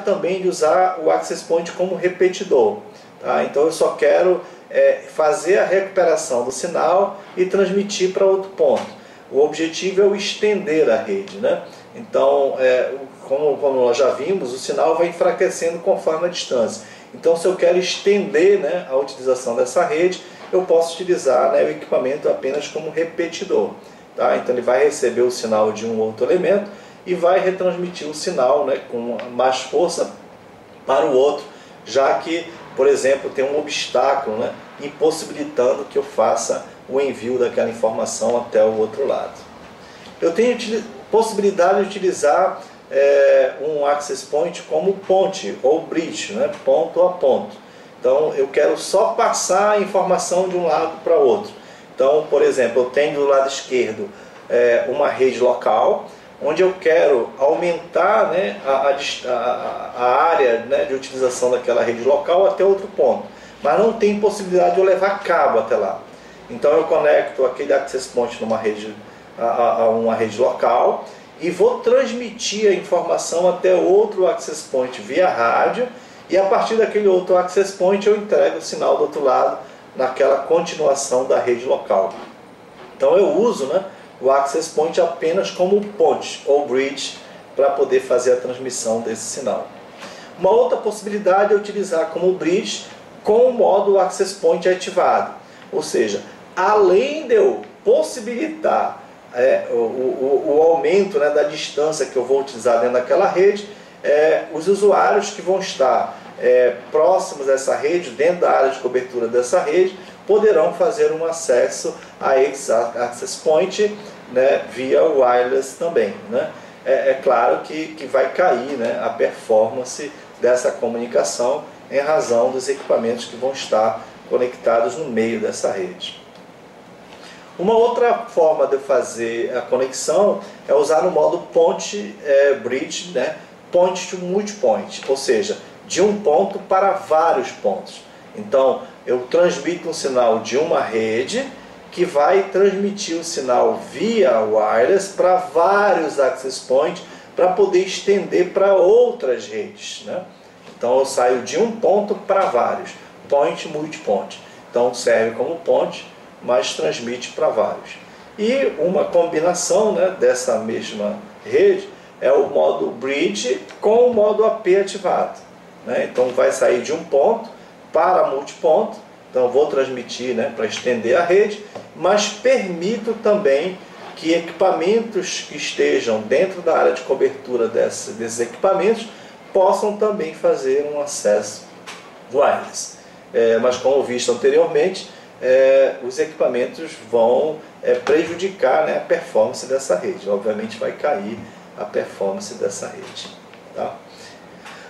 também de usar o access point como repetidor, tá? Então eu só quero fazer a recuperação do sinal e transmitir para outro ponto. O objetivo é o estender a rede, né? Então, como nós já vimos, o sinal vai enfraquecendo conforme a distância. Então, se eu quero estender, né, a utilização dessa rede, eu posso utilizar, né, o equipamento apenas como repetidor, tá? Então ele vai receber o sinal de um outro elemento e vai retransmitir o sinal, né, com mais força para o outro, já que, por exemplo, tem um obstáculo, né, impossibilitando que eu faça o envio daquela informação até o outro lado. Eu tenho possibilidade de utilizar um access point como ponte ou bridge, né, ponto a ponto. Então eu quero só passar a informação de um lado para o outro. Então, por exemplo, eu tenho do lado esquerdo uma rede local, onde eu quero aumentar, né, a área, né, de utilização daquela rede local até outro ponto, mas não tem possibilidade de eu levar cabo até lá. Então eu conecto aquele access point numa rede, a uma rede local e vou transmitir a informação até outro access point via rádio, e a partir daquele outro access point eu entrego o sinal do outro lado naquela continuação da rede local. Então eu uso, né, o access point apenas como ponte ou bridge para poder fazer a transmissão desse sinal. Uma outra possibilidade é utilizar como bridge com o modo access point ativado, ou seja, além de eu possibilitar o aumento, né, da distância que eu vou utilizar dentro daquela rede, os usuários que vão estar próximos dessa rede, dentro da área de cobertura dessa rede, poderão fazer um acesso a esse access point, né, via wireless também, né? Claro que vai cair, né, a performance dessa comunicação em razão dos equipamentos que vão estar conectados no meio dessa rede. Uma outra forma de fazer a conexão é usar no modo ponte bridge, né, point to multipoint, ou seja, de um ponto para vários pontos. Então eu transmito um sinal de uma rede que vai transmitir o sinal via wireless para vários access points para poder estender para outras redes, né? Então eu saio de um ponto para vários, point multipoint. Então serve como ponte, mas transmite para vários. E uma combinação, né, dessa mesma rede é o modo bridge com o modo AP ativado, né? Então vai sair de um ponto para multiponto. Então eu vou transmitir, né, para estender a rede, mas permito também que equipamentos que estejam dentro da área de cobertura desses equipamentos possam também fazer um acesso wireless. Mas como visto anteriormente, os equipamentos vão prejudicar, né, a performance dessa rede. Obviamente vai cair a performance dessa rede, tá?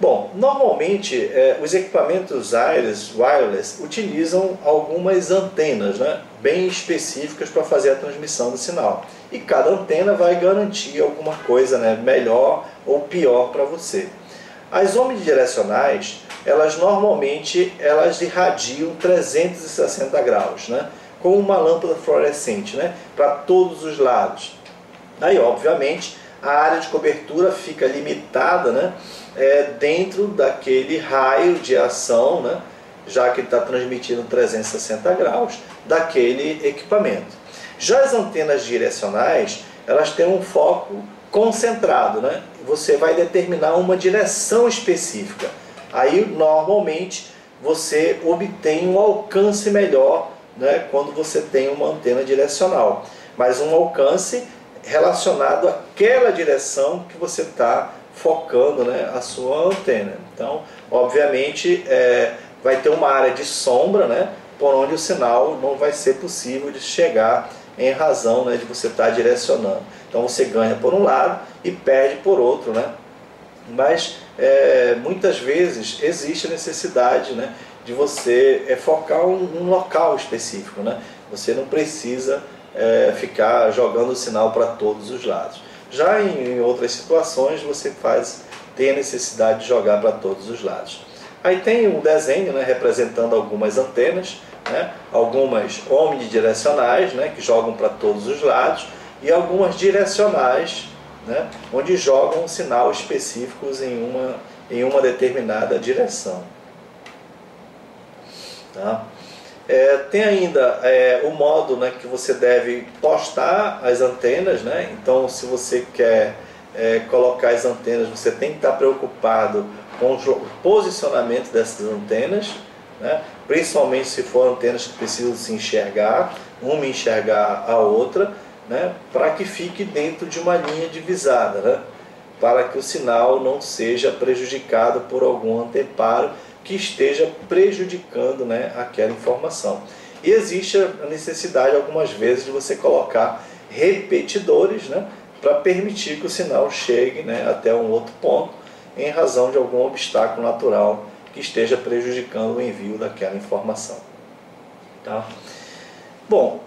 Bom, normalmente os equipamentos wireless utilizam algumas antenas, né, bem específicas para fazer a transmissão do sinal. E cada antena vai garantir alguma coisa, né, melhor ou pior para você. As omnidirecionais, elas normalmente irradiam 360 graus, né, com uma lâmpada fluorescente, né, para todos os lados. Aí, obviamente, a área de cobertura fica limitada, né, dentro daquele raio de ação, né, já que ele está transmitindo 360 graus, daquele equipamento. Já as antenas direcionais, elas têm um foco concentrado, né? Você vai determinar uma direção específica. Aí, normalmente, você obtém um alcance melhor, né, quando você tem uma antena direcional. Mas um alcance relacionado àquela direção que você está focando, né, a sua antena. Então, obviamente, vai ter uma área de sombra, né, por onde o sinal não vai ser possível de chegar em razão, né, de você estar direcionando. Então você ganha por um lado e perde por outro, né? Mas muitas vezes existe a necessidade, né, de você focar um local específico, né? Você não precisa ficar jogando o sinal para todos os lados. Já em outras situações você tem a necessidade de jogar para todos os lados. Aí tem um desenho, né, representando algumas antenas, né, algumas omnidirecionais, né, que jogam para todos os lados, e algumas direcionais, né, onde jogam um sinal específicos em em uma determinada direção. Tá? Tem ainda o modo, né, que você deve postar as antenas, né? Então, se você quer colocar as antenas, você tem que estar preocupado com o posicionamento dessas antenas, né? Principalmente se for antenas que precisam se enxergar, uma enxergar a outra, né? Para que fique dentro de uma linha divisada, né? Para que o sinal não seja prejudicado por algum anteparo que esteja prejudicando, né, aquela informação. E existe a necessidade algumas vezes de você colocar repetidores, né, para permitir que o sinal chegue, né, até um outro ponto em razão de algum obstáculo natural que esteja prejudicando o envio daquela informação. Tá? Bom,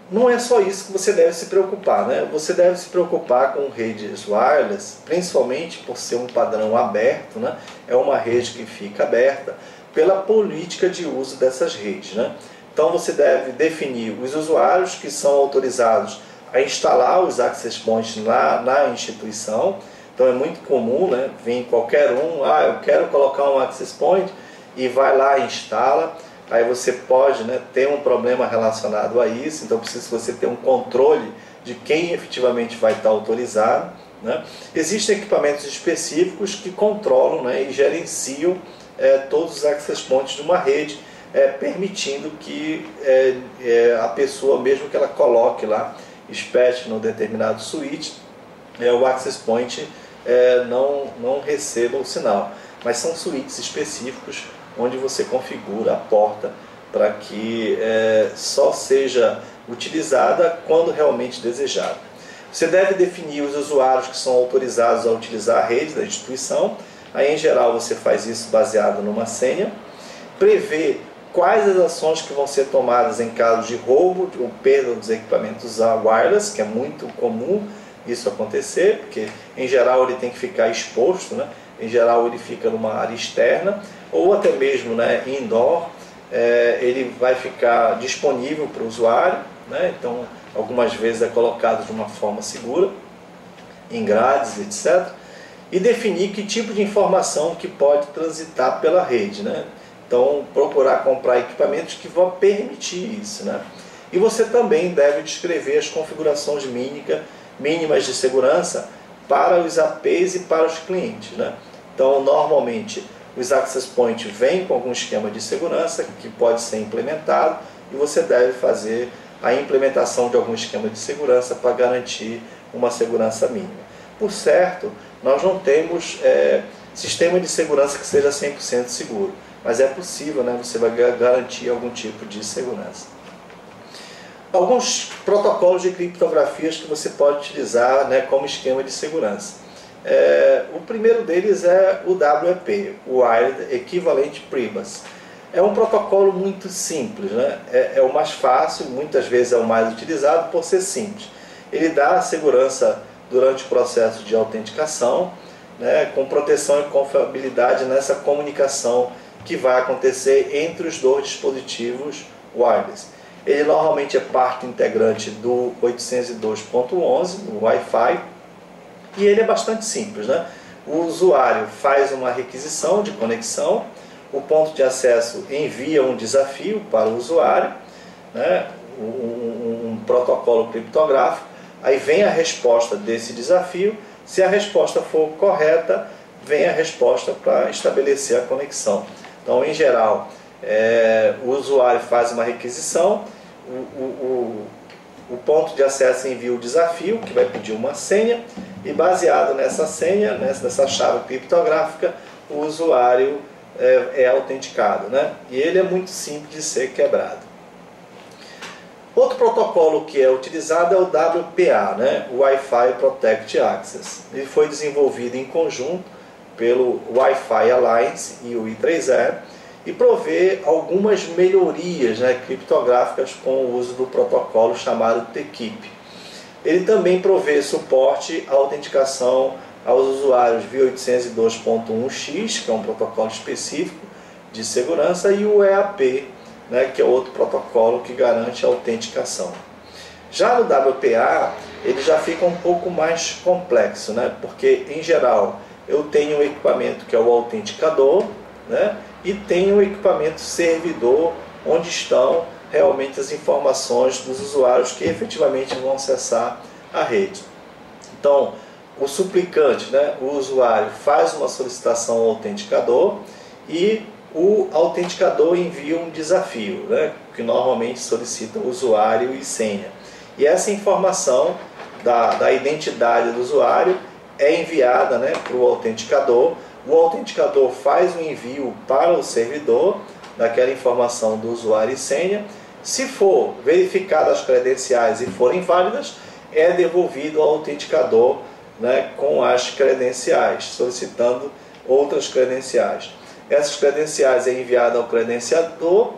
não é só isso que você deve se preocupar, né? Você deve se preocupar com redes wireless, principalmente por ser um padrão aberto, né? É uma rede que fica aberta pela política de uso dessas redes, né? Então você deve definir os usuários que são autorizados a instalar os access points na instituição. Então é muito comum, né? Vir qualquer um, eu quero colocar um access point, e vai lá e instala. Aí você pode, né, ter um problema relacionado a isso, então precisa você ter um controle de quem efetivamente vai estar autorizado, né? Existem equipamentos específicos que controlam, né, e gerenciam todos os access points de uma rede, permitindo que a pessoa, mesmo que ela coloque lá, espete no determinado switch, o access point não receba o sinal. Mas são switches específicos onde você configura a porta para que só seja utilizada quando realmente desejado. Você deve definir os usuários que são autorizados a utilizar a rede da instituição. Aí, em geral, você faz isso baseado numa senha. Prevê quais as ações que vão ser tomadas em caso de roubo ou perda dos equipamentos wireless, que é muito comum isso acontecer, porque em geral ele tem que ficar exposto, né? Em geral ele fica numa área externa, ou até mesmo, né, indoor, ele vai ficar disponível para o usuário, né? Então algumas vezes é colocado de uma forma segura, em grades, etc. E definir que tipo de informação que pode transitar pela rede, né? Então procurar comprar equipamentos que vão permitir isso, né? E você também deve descrever as configurações mínimas de segurança para os APs e para os clientes, né? Então, normalmente, os access points vêm com algum esquema de segurança que pode ser implementado, e você deve fazer a implementação de algum esquema de segurança para garantir uma segurança mínima. Por certo, nós não temos sistema de segurança que seja 100% seguro, mas é possível, né? Você vai garantir algum tipo de segurança. Alguns protocolos de criptografias que você pode utilizar, né, como esquema de segurança. O primeiro deles é o WEP, o Wired Equivalent Privacy. É um protocolo muito simples, né? É o mais fácil, muitas vezes é o mais utilizado por ser simples. Ele dá segurança durante o processo de autenticação, né, com proteção e confiabilidade nessa comunicação que vai acontecer entre os dois dispositivos wireless. Ele normalmente é parte integrante do 802.11, do Wi-Fi, e ele é bastante simples, né? O usuário faz uma requisição de conexão, o ponto de acesso envia um desafio para o usuário, né? Um protocolo criptográfico, aí vem a resposta desse desafio. Se a resposta for correta, vem a resposta para estabelecer a conexão. Então, em geral, o usuário faz uma requisição, o ponto de acesso envia o desafio, que vai pedir uma senha, e baseado nessa senha, nessa chave criptográfica, o usuário é autenticado, né? E ele é muito simples de ser quebrado. Outro protocolo que é utilizado é o WPA, né? Wi-Fi Protect Access. Ele foi desenvolvido em conjunto pelo Wi-Fi Alliance e o I3E, e provê algumas melhorias, né, criptográficas com o uso do protocolo chamado TKIP. Ele também provê suporte à autenticação aos usuários via 802.1x, que é um protocolo específico de segurança, e o EAP, né, que é outro protocolo que garante a autenticação. Já no WPA, ele já fica um pouco mais complexo, né, porque, em geral, eu tenho um equipamento que é o autenticador, né? E tenho um equipamento servidor, onde estão realmente as informações dos usuários que efetivamente vão acessar a rede. Então, o suplicante, né, o usuário, faz uma solicitação ao autenticador e o autenticador envia um desafio, né, que normalmente solicita o usuário e senha. E essa informação da identidade do usuário é enviada, né, para o autenticador. O autenticador faz o envio para o servidor daquela informação do usuário e senha. Se for verificadas as credenciais e forem válidas, é devolvido ao autenticador, né, com as credenciais, solicitando outras credenciais. Essas credenciais é enviada ao credenciador,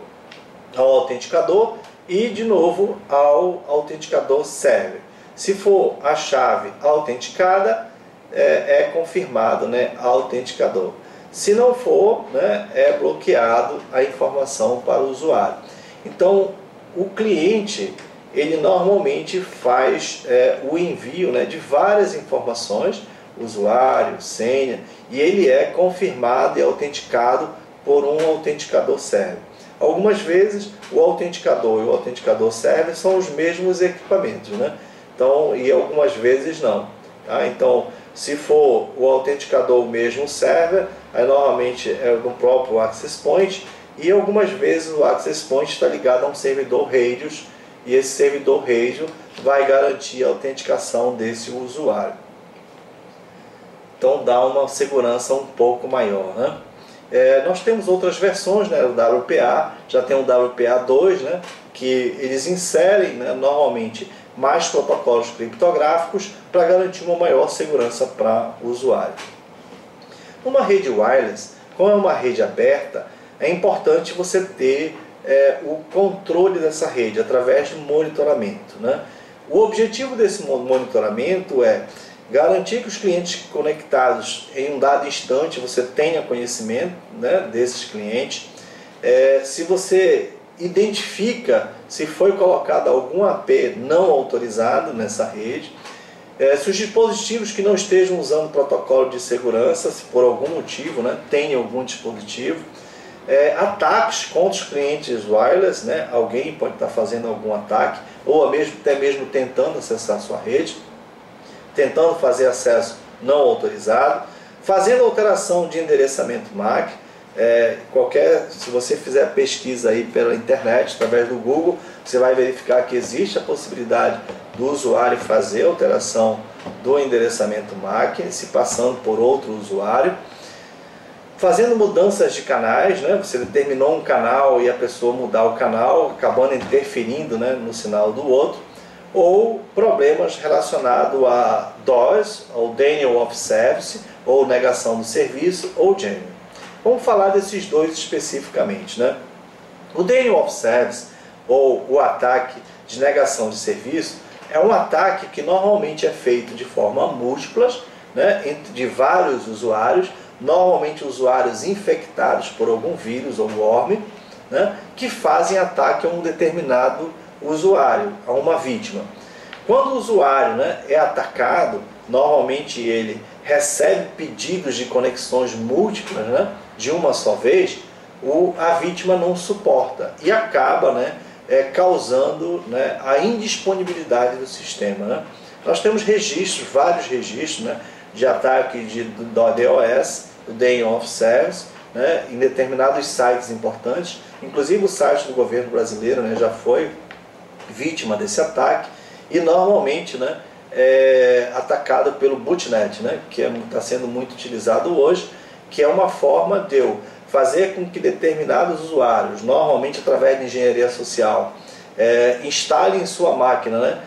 ao autenticador e de novo ao autenticador server. Se for a chave autenticada, é confirmado, né, autenticador. Se não for, né, é bloqueado a informação para o usuário. Então, o cliente, ele normalmente faz o envio, né, de várias informações, usuário, senha, e ele é confirmado e autenticado por um autenticador server. Algumas vezes o autenticador e o autenticador server são os mesmos equipamentos, né? Então, e algumas vezes não. Tá? Então, se for o autenticador o mesmo server, aí normalmente é no próprio Access Point, e algumas vezes o Access Point está ligado a um servidor Radius, e esse servidor Radius vai garantir a autenticação desse usuário. Então dá uma segurança um pouco maior, né? Nós temos outras versões, né? O WPA, já tem o WPA 2, né? Que eles inserem, né, normalmente mais protocolos criptográficos para garantir uma maior segurança para o usuário. Numa rede wireless, como é uma rede aberta, é importante você ter o controle dessa rede através do monitoramento, né? O objetivo desse monitoramento é garantir que os clientes conectados em um dado instante você tenha conhecimento, né, desses clientes. Se você identifica se foi colocado algum AP não autorizado nessa rede, se os dispositivos que não estejam usando protocolo de segurança, se por algum motivo, né, tem algum dispositivo, ataques contra os clientes wireless, né, alguém pode estar fazendo algum ataque, ou até mesmo tentando acessar a sua rede, tentando fazer acesso não autorizado, fazendo alteração de endereçamento MAC. Se você fizer pesquisa aí pela internet, através do Google, você vai verificar que existe a possibilidade do usuário fazer alteração do endereçamento MAC, se passando por outro usuário. Fazendo mudanças de canais, né? Você determinou um canal e a pessoa mudar o canal, acabando interferindo, né, no sinal do outro. Ou problemas relacionados a DOS, ou Denial of Service, ou negação do serviço, ou jamming. Vamos falar desses dois especificamente, né? O Denial of Service, ou o ataque de negação de serviço, é um ataque que normalmente é feito de forma múltipla, né, de vários usuários, normalmente usuários infectados por algum vírus ou worm, né, que fazem ataque a um determinado usuário, a uma vítima. Quando o usuário, né, é atacado, normalmente ele recebe pedidos de conexões múltiplas, né, de uma só vez, a vítima não suporta e acaba, né, causando, né, a indisponibilidade do sistema, né. Nós temos registros, vários registros, né, de ataque do DOS, do Denial of Service, né, em determinados sites importantes, inclusive o site do governo brasileiro, né, já foi vítima desse ataque, e normalmente, né, é atacado pelo botnet, né, que está sendo muito utilizado hoje, que é uma forma de eu fazer com que determinados usuários, normalmente através de engenharia social, instalem em sua máquina, né,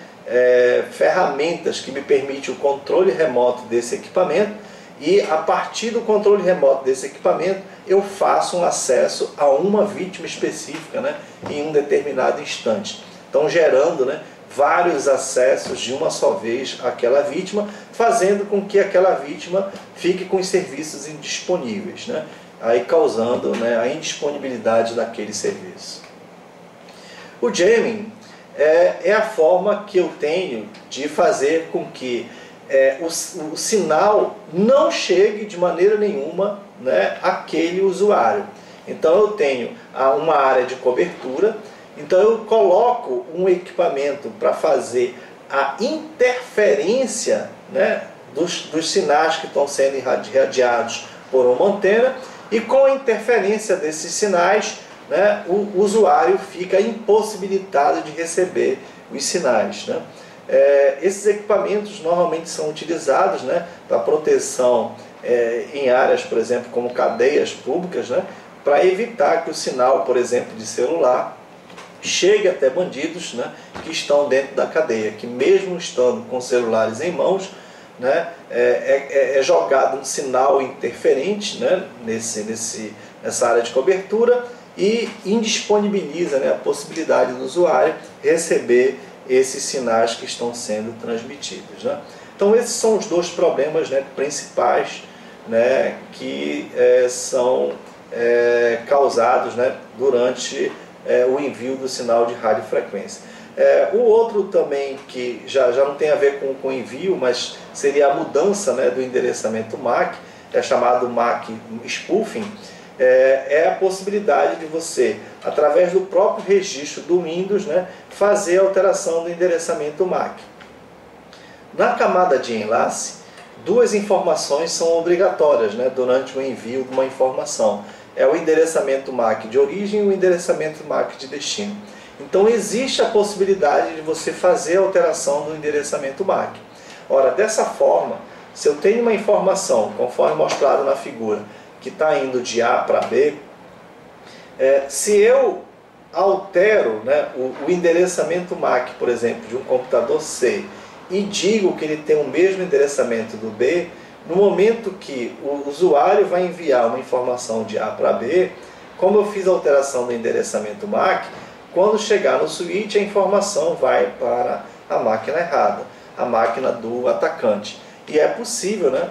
ferramentas que me permitem o controle remoto desse equipamento, e a partir do controle remoto desse equipamento eu faço um acesso a uma vítima específica, né, em um determinado instante. Então gerando, né, vários acessos de uma só vez àquela vítima, fazendo com que aquela vítima fique com os serviços indisponíveis, né, aí causando, né, a indisponibilidade daquele serviço. O jamming é a forma que eu tenho de fazer com que o sinal não chegue de maneira nenhuma, né, àquele usuário. Então eu tenho uma área de cobertura, então eu coloco um equipamento para fazer a interferência, né, dos sinais que estão sendo irradiados por uma antena, e com a interferência desses sinais, né, o usuário fica impossibilitado de receber os sinais, né? Esses equipamentos normalmente são utilizados, né, para proteção em áreas, por exemplo, como cadeias públicas, né, para evitar que o sinal, por exemplo, de celular chegue até bandidos, né, que estão dentro da cadeia, que mesmo estando com celulares em mãos, né, é jogado um sinal interferente, né, nessa área de cobertura, e indisponibiliza, né, a possibilidade do usuário receber esses sinais que estão sendo transmitidos, né? Então esses são os dois problemas, né, principais, né, que são causados, né, durante o envio do sinal de radiofrequência. O outro também, que já não tem a ver com envio, mas seria a mudança, né, do endereçamento MAC, é chamado MAC spoofing, é a possibilidade de você, através do próprio registro do Windows, né, fazer a alteração do endereçamento MAC. Na camada de enlace, duas informações são obrigatórias, né, durante o envio de uma informação. É o endereçamento MAC de origem e o endereçamento MAC de destino. Então existe a possibilidade de você fazer a alteração do endereçamento MAC. Ora, dessa forma, se eu tenho uma informação, conforme mostrado na figura, que está indo de A para B, se eu altero, né, o endereçamento MAC, por exemplo, de um computador C, e digo que ele tem o mesmo endereçamento do B, no momento que o usuário vai enviar uma informação de A para B, como eu fiz a alteração do endereçamento MAC, quando chegar no switch a informação vai para a máquina errada, a máquina do atacante. E é possível, né,